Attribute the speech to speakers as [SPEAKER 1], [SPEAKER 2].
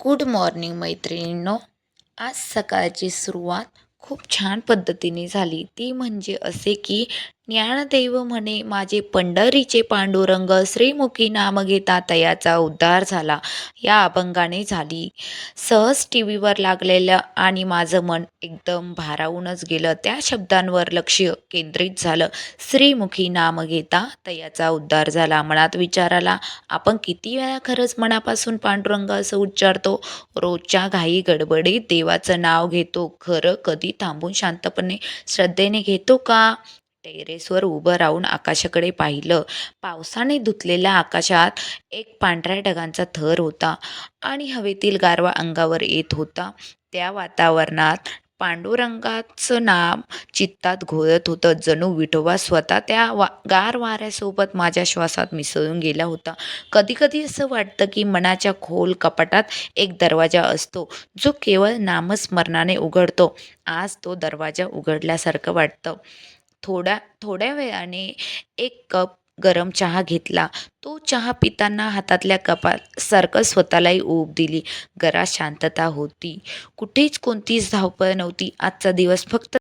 [SPEAKER 1] Good morning मैत्रिणींनो. आज सकाळची सुरुवात खूप छान पद्धतीने झाली. ती म्हणजे असे की ज्ञानदेव म्हणे माझे पंढरीचे पांडुरंग श्रीमुखी नाम घेता तयाचा उद्धार झाला. या अभंगाने झाली. सहज टी व्हीवर लागलेलं आणि माझं मन एकदम भारावूनच गेलं. त्या शब्दांवर लक्ष केंद्रित झालं. श्रीमुखी नाम घेता तयाचा उद्धार झाला. मनात विचार आला, आपण किती वेळा खरंच मनापासून पांडुरंग असं उच्चारतो? रोजच्या घाई गडबडीत देवाचं नाव घेतो, खरं कधी थांबून शांतपणे श्रद्धेने घेतो का? टेरेसवर उभं राहून आकाशाकडे पाहिलं. पावसाने धुतलेल्या आकाशात एक पांढऱ्या ढगांचा थर होता आणि हवेतील गारवा अंगावर येत होता. त्या वातावरणात पांडुरंगाचं नाम चित्तात घोळत होतं. जणू विठोबा स्वतः त्या गार वाऱ्यासोबत माझ्या श्वासात मिसळून गेला होता. कधी कधी असं वाटतं की मनाच्या खोल कपाटात एक दरवाजा असतो, जो केवळ नामस्मरणाने उघडतो. आज तो दरवाजा उघडल्यासारखं वाटतं. थोड्या थोड्या वेळाने एक कप गरम चहा घेतला. तो चहा पिताना हातातल्या कपात सारखं स्वतःलाही ऊब दिली. घरात शांतता होती. कुठेच कोणतीच धावपळ नव्हती. आजचा दिवस फक्त